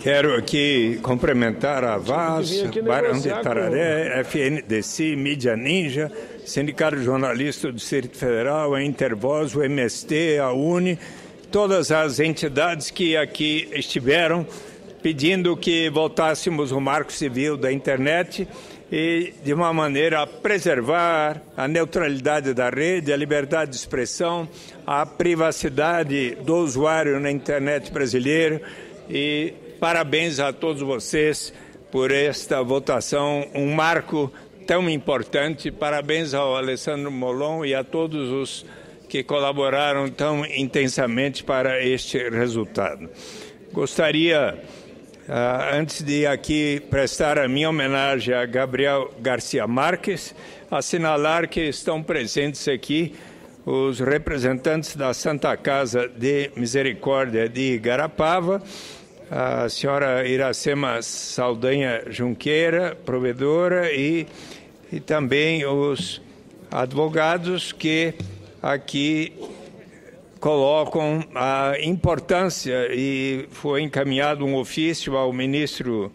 Quero aqui cumprimentar a VAS, Barão de Tararé, FNDC, Mídia Ninja, Sindicato de Jornalistas do Distrito Federal, a Intervoz, o MST, a UNE, todas as entidades que aqui estiveram pedindo que voltássemos o marco civil da internet e, de uma maneira, a preservar a neutralidade da rede, a liberdade de expressão, a privacidade do usuário na internet brasileira. E parabéns a todos vocês por esta votação, um marco tão importante. Parabéns ao Alessandro Molon e a todos os que colaboraram tão intensamente para este resultado. Gostaria, antes de aqui prestar a minha homenagem a Gabriel Garcia Marques, assinalar que estão presentes aqui os representantes da Santa Casa de Misericórdia de Igarapava, a senhora Iracema Saldanha Junqueira, provedora, e também os advogados que aqui colocam a importância, e foi encaminhado um ofício ao ministro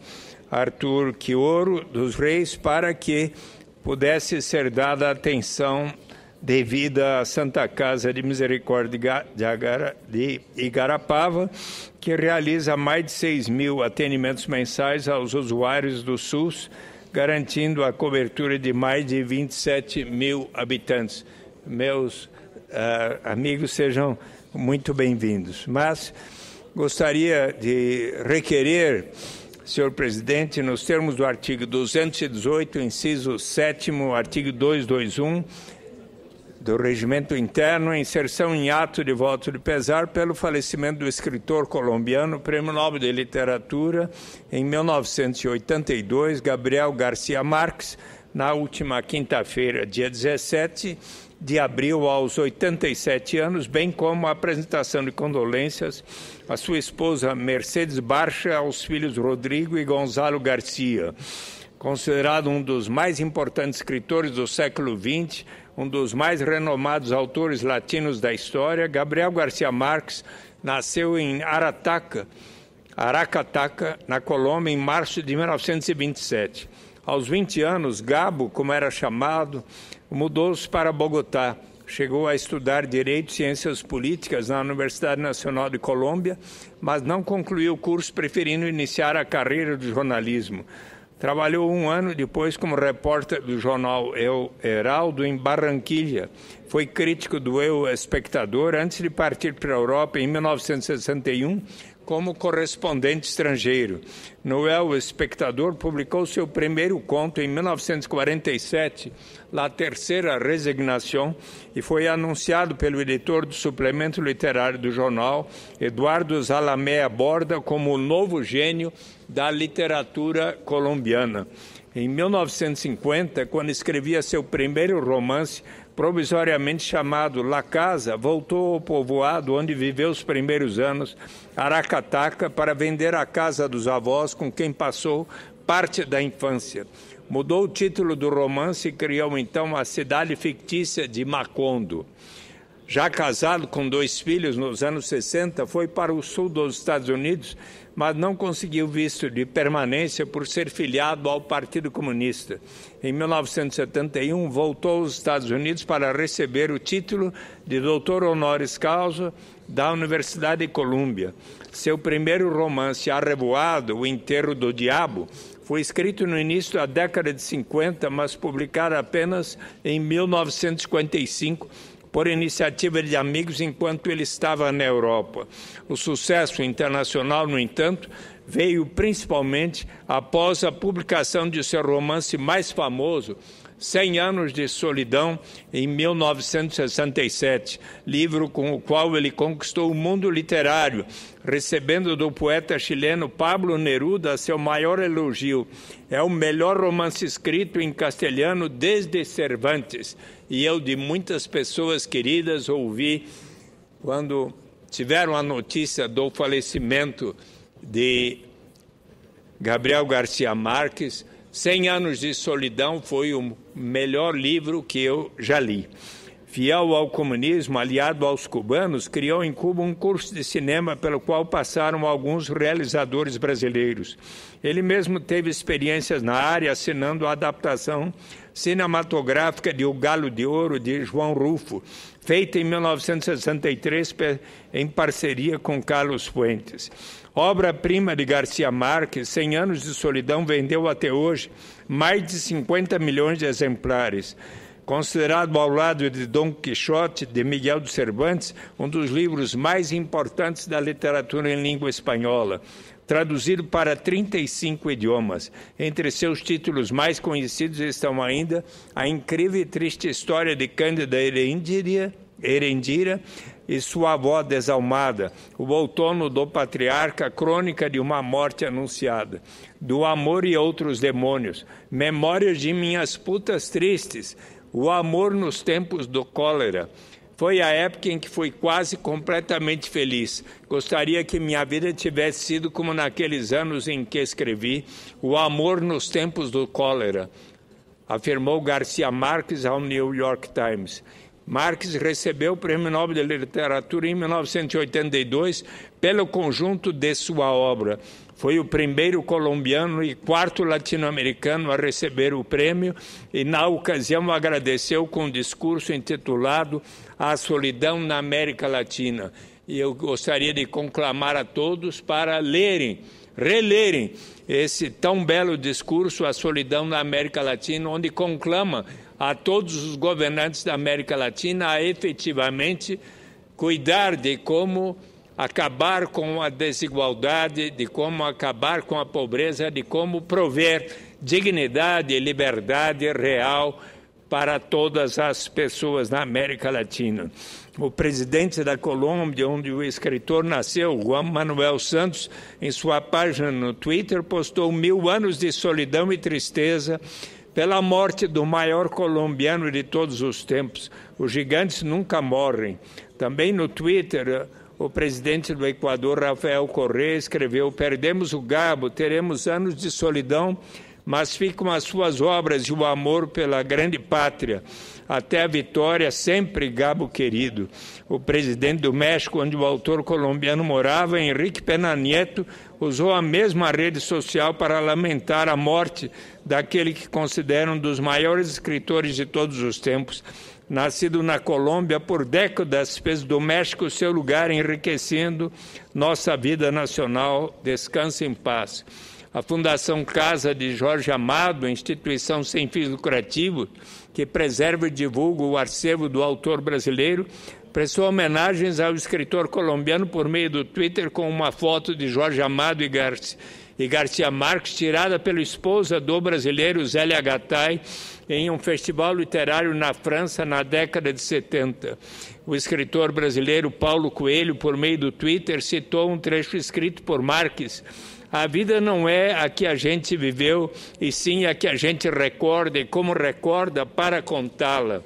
Arthur Quioro dos Reis para que pudesse ser dada atenção devida à Santa Casa de Misericórdia de Igarapava, que realiza mais de 6.000 atendimentos mensais aos usuários do SUS, garantindo a cobertura de mais de 27.000 habitantes. Meus amigos, sejam muito bem-vindos. Mas gostaria de requerer, senhor presidente, nos termos do artigo 218, inciso 7º, artigo 221, do Regimento Interno, a inserção em ato de voto de pesar pelo falecimento do escritor colombiano, Prêmio Nobel de Literatura, em 1982, Gabriel Garcia Marques, na última quinta-feira, dia 17 de abril, aos 87 anos, bem como a apresentação de condolências à sua esposa Mercedes Barcha, aos filhos Rodrigo e Gonzalo Garcia. Considerado um dos mais importantes escritores do século XX, um dos mais renomados autores latinos da história, Gabriel Garcia Marques nasceu em Aracataca, na Colômbia, em março de 1927. Aos 20 anos, Gabo, como era chamado, mudou-se para Bogotá. Chegou a estudar Direito e Ciências Políticas na Universidade Nacional de Colômbia, mas não concluiu o curso, preferindo iniciar a carreira de jornalismo. Trabalhou um ano depois como repórter do jornal El Heraldo em Barranquilla. Foi crítico do El Espectador antes de partir para a Europa em 1961 como correspondente estrangeiro. No El Espectador publicou seu primeiro conto em 1947, La Terceira Resignação, e foi anunciado pelo editor do suplemento literário do jornal, Eduardo Zalamea Borda, como o novo gênio da literatura colombiana. Em 1950, quando escrevia seu primeiro romance, provisoriamente chamado La Casa, voltou ao povoado onde viveu os primeiros anos, Aracataca, para vender a casa dos avós com quem passou parte da infância. Mudou o título do romance e criou então a cidade fictícia de Macondo. Já casado com 2 filhos nos anos 60, foi para o sul dos Estados Unidos, mas não conseguiu visto de permanência por ser filiado ao Partido Comunista. Em 1971, voltou aos Estados Unidos para receber o título de doutor honoris causa da Universidade de Colômbia. Seu primeiro romance, Arrevoado, O Enterro do Diabo, foi escrito no início da década de 50, mas publicado apenas em 1955, por iniciativa de amigos enquanto ele estava na Europa. O sucesso internacional, no entanto, veio principalmente após a publicação de seu romance mais famoso, 100 Anos de Solidão, em 1967, livro com o qual ele conquistou o mundo literário, recebendo do poeta chileno Pablo Neruda seu maior elogio. É o melhor romance escrito em castelhano desde Cervantes. E eu, de muitas pessoas queridas, ouvi, quando tiveram a notícia do falecimento de Gabriel Garcia Marques, 100 Anos de Solidão foi o melhor livro que eu já li. Fiel ao comunismo, aliado aos cubanos, criou em Cuba um curso de cinema pelo qual passaram alguns realizadores brasileiros. Ele mesmo teve experiências na área, assinando a adaptação cinematográfica de O Galo de Ouro, de João Rufo, feita em 1963 em parceria com Carlos Fuentes. Obra-prima de Garcia Marques, 100 Anos de Solidão vendeu até hoje mais de 50 milhões de exemplares. Considerado ao lado de Dom Quixote, de Miguel de Cervantes, um dos livros mais importantes da literatura em língua espanhola, traduzido para 35 idiomas. Entre seus títulos mais conhecidos estão ainda A Incrível e Triste História de Cândida Erendira e Sua Avó Desalmada, O Outono do Patriarca, Crônica de uma Morte Anunciada, Do Amor e Outros Demônios, Memórias de Minhas Putas Tristes, O Amor nos Tempos do Cólera. Foi a época em que fui quase completamente feliz. Gostaria que minha vida tivesse sido como naqueles anos em que escrevi O Amor nos Tempos do Cólera, afirmou Garcia Marques ao New York Times. Marques recebeu o Prêmio Nobel de Literatura em 1982 pelo conjunto de sua obra. Foi o primeiro colombiano e quarto latino-americano a receber o prêmio e, na ocasião, agradeceu com um discurso intitulado A Solidão na América Latina. E eu gostaria de conclamar a todos para lerem, relerem esse tão belo discurso, A Solidão na América Latina, onde conclama a todos os governantes da América Latina a efetivamente cuidar de como acabar com a desigualdade, de como acabar com a pobreza, de como prover dignidade e liberdade real para todas as pessoas na América Latina. O presidente da Colômbia, onde o escritor nasceu, Juan Manuel Santos, em sua página no Twitter, postou 1000 anos de solidão e tristeza pela morte do maior colombiano de todos os tempos. Os gigantes nunca morrem. Também no Twitter, o presidente do Equador, Rafael Correa, escreveu: perdemos o Gabo, teremos anos de solidão, mas ficam as suas obras e o amor pela grande pátria. Até a vitória, sempre Gabo querido. O presidente do México, onde o autor colombiano morava, Enrique Peña Nieto, usou a mesma rede social para lamentar a morte daquele que considera um dos maiores escritores de todos os tempos. Nascido na Colômbia, por décadas fez do México seu lugar, enriquecendo nossa vida nacional. Descanse em paz. A Fundação Casa de Jorge Amado, instituição sem fins lucrativos, que preserva e divulga o acervo do autor brasileiro, prestou homenagens ao escritor colombiano por meio do Twitter com uma foto de Jorge Amado e Garcia Marques, tirada pela esposa do brasileiro Zélia Gattai, em um festival literário na França na década de 70. O escritor brasileiro Paulo Coelho, por meio do Twitter, citou um trecho escrito por Marques: a vida não é a que a gente viveu, e sim a que a gente recorda e como recorda para contá-la.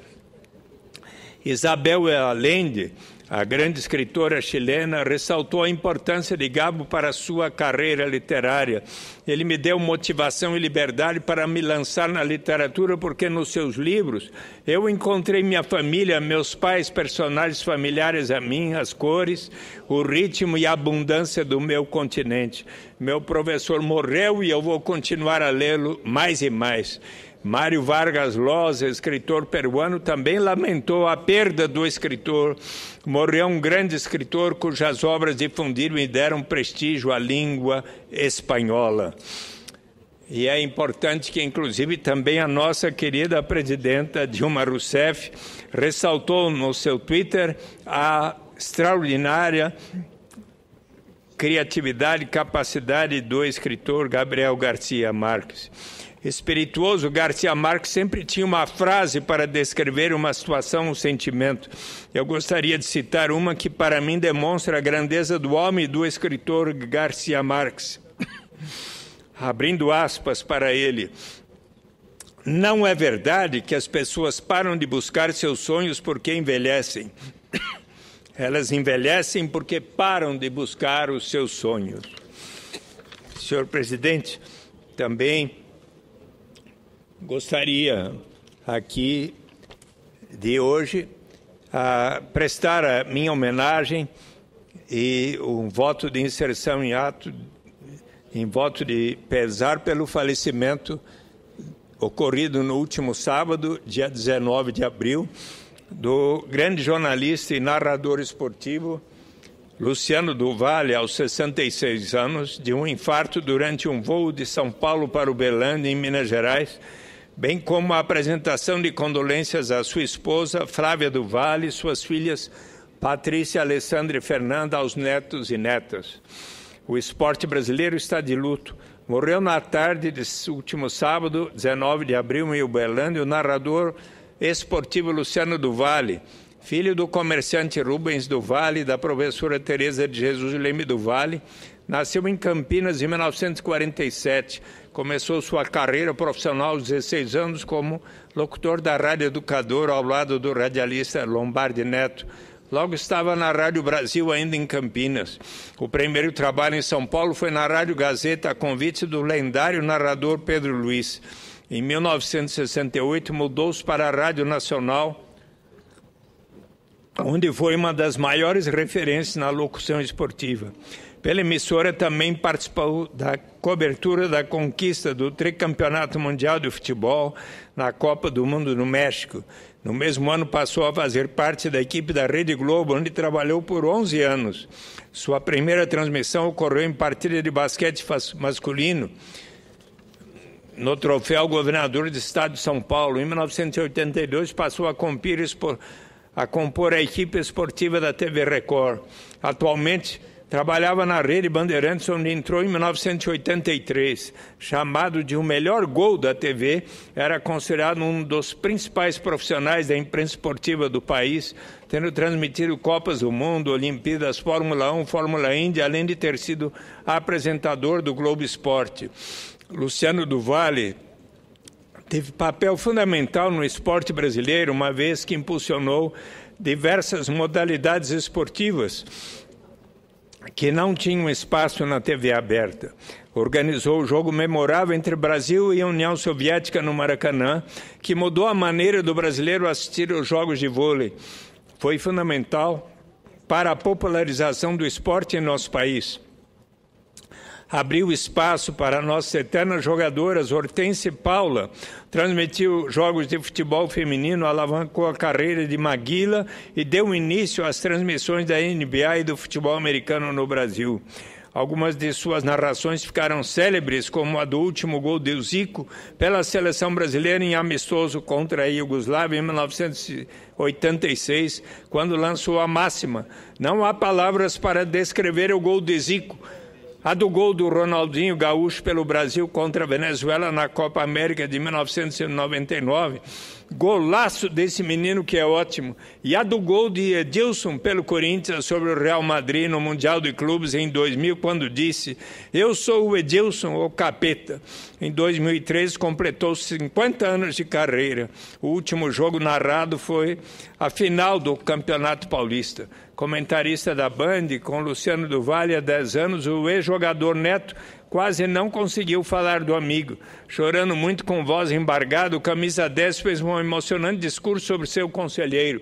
Isabel Allende, a grande escritora chilena, ressaltou a importância de Gabo para a sua carreira literária. Ele me deu motivação e liberdade para me lançar na literatura, porque nos seus livros eu encontrei minha família, meus pais, personagens familiares a mim, as cores, o ritmo e a abundância do meu continente. Meu professor morreu e eu vou continuar a lê-lo mais e mais. Mário Vargas Llosa, escritor peruano, também lamentou a perda do escritor. Morreu um grande escritor cujas obras difundiram e deram prestígio à língua espanhola. E é importante que, inclusive, também a nossa querida presidenta Dilma Rousseff ressaltou no seu Twitter a extraordinária criatividade e capacidade do escritor Gabriel Garcia Marques. Espirituoso, Garcia Marques sempre tinha uma frase para descrever uma situação, um sentimento. Eu gostaria de citar uma que, para mim, demonstra a grandeza do homem e do escritor Garcia Marques. Abrindo aspas para ele: não é verdade que as pessoas param de buscar seus sonhos porque envelhecem. Elas envelhecem porque param de buscar os seus sonhos. Senhor presidente, também gostaria aqui de hoje prestar a minha homenagem e um voto de inserção em ato, em voto de pesar pelo falecimento ocorrido no último sábado, dia 19 de abril, do grande jornalista e narrador esportivo Luciano do Valle, aos 66 anos, de um infarto durante um voo de São Paulo para Uberlândia, em Minas Gerais, bem como a apresentação de condolências à sua esposa, Flávia do Valle, suas filhas Patrícia, Alessandra e Fernanda, aos netos e netas. O esporte brasileiro está de luto. Morreu na tarde desse último sábado, 19 de abril, em Uberlândia, o narrador esportivo Luciano do Valle, filho do comerciante Rubens do Valle e da professora Teresa de Jesus Leme do Valle. Nasceu em Campinas em 1947. Começou sua carreira profissional aos 16 anos como locutor da Rádio Educador, ao lado do radialista Lombardi Neto. Logo estava na Rádio Brasil, ainda em Campinas. O primeiro trabalho em São Paulo foi na Rádio Gazeta, a convite do lendário narrador Pedro Luiz. Em 1968, mudou-se para a Rádio Nacional, onde foi uma das maiores referências na locução esportiva. Pela emissora também participou da cobertura da conquista do tricampeonato mundial de futebol na Copa do Mundo no México. No mesmo ano passou a fazer parte da equipe da Rede Globo, onde trabalhou por 11 anos. Sua primeira transmissão ocorreu em partida de basquete masculino no troféu Governador do Estado de São Paulo. Em 1982 passou a compor a equipe esportiva da TV Record. Atualmente trabalhava na Rede Bandeirantes, onde entrou em 1983. Chamado de o melhor gol da TV, era considerado um dos principais profissionais da imprensa esportiva do país, tendo transmitido Copas do Mundo, Olimpíadas, Fórmula 1, Fórmula Indy, além de ter sido apresentador do Globo Esporte. Luciano do Valle teve papel fundamental no esporte brasileiro, uma vez que impulsionou diversas modalidades esportivas que não tinham espaço na TV aberta. Organizou o jogo memorável entre Brasil e a União Soviética no Maracanã, que mudou a maneira do brasileiro assistir aos jogos de vôlei. Foi fundamental para a popularização do esporte em nosso país. Abriu espaço para nossas eternas jogadoras Hortência e Paula, transmitiu jogos de futebol feminino, alavancou a carreira de Maguila e deu início às transmissões da NBA e do futebol americano no Brasil. Algumas de suas narrações ficaram célebres, como a do último gol de Zico pela seleção brasileira em amistoso contra a Iugoslávia em 1986, quando lançou a máxima: "Não há palavras para descrever o gol de Zico." A do gol do Ronaldinho Gaúcho pelo Brasil contra a Venezuela na Copa América de 1999. Golaço desse menino que é ótimo. E a do gol de Edilson pelo Corinthians sobre o Real Madrid no Mundial de Clubes em 2000, quando disse: "Eu sou o Edilson, o capeta." Em 2013 completou 50 anos de carreira. O último jogo narrado foi a final do Campeonato Paulista. Comentarista da Band, com Luciano do Valle há 10 anos, o ex-jogador Neto quase não conseguiu falar do amigo. Chorando muito com voz embargada, o camisa 10 fez um emocionante discurso sobre seu conselheiro.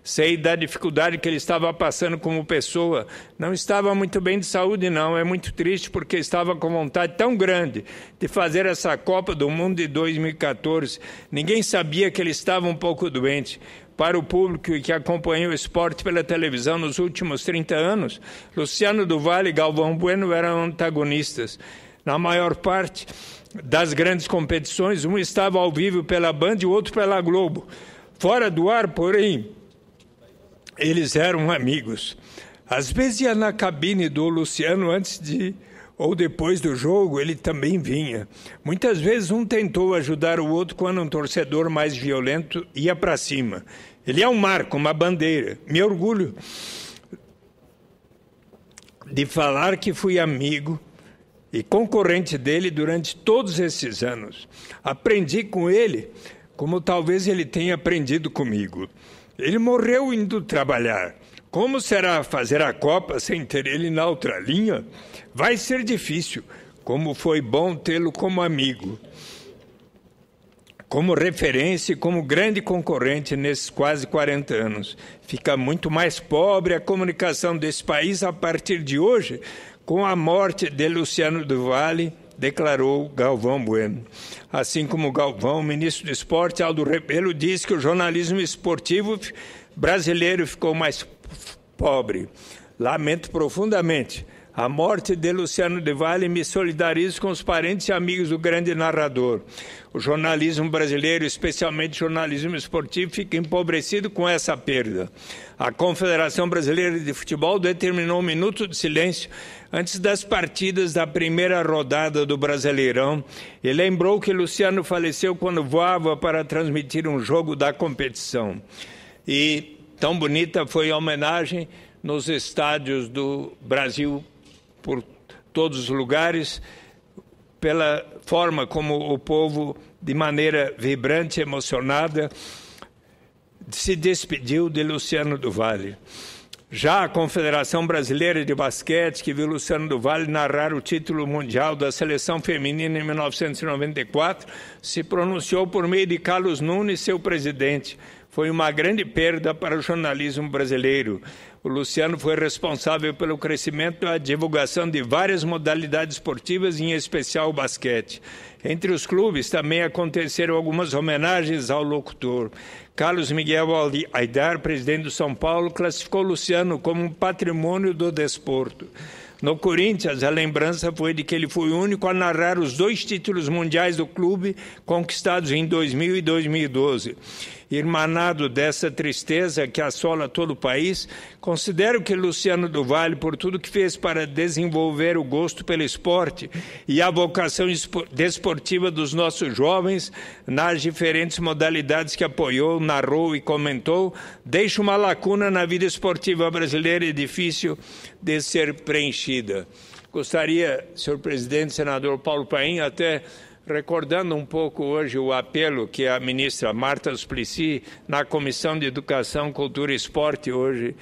Sei da dificuldade que ele estava passando como pessoa. Não estava muito bem de saúde, não. É muito triste porque estava com vontade tão grande de fazer essa Copa do Mundo de 2014. Ninguém sabia que ele estava um pouco doente. Para o público que acompanhou o esporte pela televisão nos últimos 30 anos, Luciano do Valle e Galvão Bueno eram antagonistas. Na maior parte das grandes competições, um estava ao vivo pela Band e o outro pela Globo. Fora do ar, porém, eles eram amigos. Às vezes ia na cabine do Luciano antes de ou depois do jogo, ele também vinha. Muitas vezes um tentou ajudar o outro quando um torcedor mais violento ia para cima. Ele é um marco, uma bandeira. Me orgulho de falar que fui amigo e concorrente dele durante todos esses anos. Aprendi com ele como talvez ele tenha aprendido comigo. Ele morreu indo trabalhar. Como será fazer a Copa sem ter ele na outra linha? Vai ser difícil. Como foi bom tê-lo como amigo. como referência e como grande concorrente nesses quase 40 anos. Fica muito mais pobre a comunicação desse país a partir de hoje, com a morte de Luciano do Vale, declarou Galvão Bueno. Assim como Galvão, o ministro do Esporte, Aldo Rebelo, disse que o jornalismo esportivo brasileiro ficou mais pobre. Lamento profundamente a morte de Luciano do Vale e me solidarizo com os parentes e amigos do grande narrador. O jornalismo brasileiro, especialmente o jornalismo esportivo, fica empobrecido com essa perda. A Confederação Brasileira de Futebol determinou um minuto de silêncio antes das partidas da primeira rodada do Brasileirão e lembrou que Luciano faleceu quando voava para transmitir um jogo da competição. E tão bonita foi a homenagem nos estádios do Brasil, por todos os lugares, pela forma como o povo, de maneira vibrante e emocionada, se despediu de Luciano do Vale. Já a Confederação Brasileira de Basquete, que viu Luciano do Vale narrar o título mundial da seleção feminina em 1994, se pronunciou por meio de Carlos Nunes, seu presidente. Foi uma grande perda para o jornalismo brasileiro. O Luciano foi responsável pelo crescimento e a divulgação de várias modalidades esportivas, em especial o basquete. Entre os clubes também aconteceram algumas homenagens ao locutor. Carlos Miguel Aidar, presidente do São Paulo, classificou Luciano como um patrimônio do desporto. No Corinthians, a lembrança foi de que ele foi o único a narrar os 2 títulos mundiais do clube, conquistados em 2000 e 2012. Irmanado dessa tristeza que assola todo o país, considero que Luciano do Vale, por tudo que fez para desenvolver o gosto pelo esporte e a vocação desportiva dos nossos jovens, nas diferentes modalidades que apoiou, narrou e comentou, deixa uma lacuna na vida esportiva brasileira e difícil de ser preenchida. Gostaria, senhor presidente, senador Paulo Paim, até recordando um pouco hoje o apelo que a ministra Marta Suplicy, na Comissão de Educação, Cultura e Esporte, hoje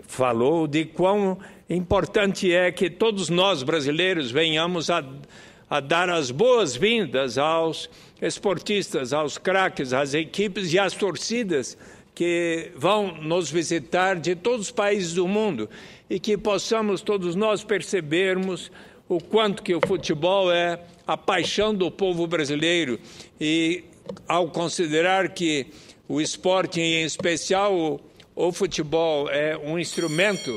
falou, de quão importante é que todos nós brasileiros venhamos a dar as boas-vindas aos esportistas, aos craques, às equipes e às torcidas que vão nos visitar de todos os países do mundo e que possamos todos nós percebermos o quanto que o futebol é a paixão do povo brasileiro e, ao considerar que o esporte, em especial o futebol, é um instrumento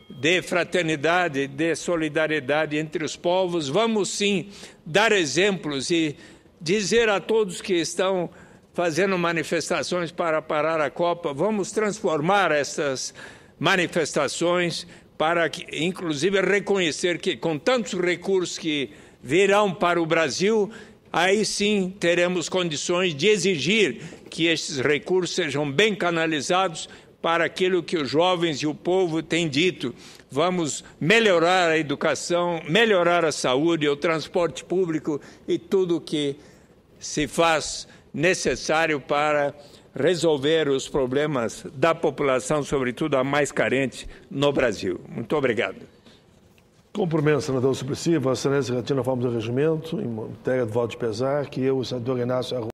de fraternidade, de solidariedade entre os povos, vamos sim dar exemplos e dizer a todos que estão fazendo manifestações para parar a Copa, vamos transformar essas manifestações para, inclusive, reconhecer que, com tantos recursos que virão para o Brasil, aí sim teremos condições de exigir que esses recursos sejam bem canalizados para aquilo que os jovens e o povo têm dito. Vamos melhorar a educação, melhorar a saúde, o transporte público e tudo o que se faz necessário para resolver os problemas da população, sobretudo a mais carente, no Brasil. Muito obrigado. Cumprimento, senador Suplicy, Vossa Excelência retira a forma do regimento, em matéria de voto de pesar, que eu, o senador Inácio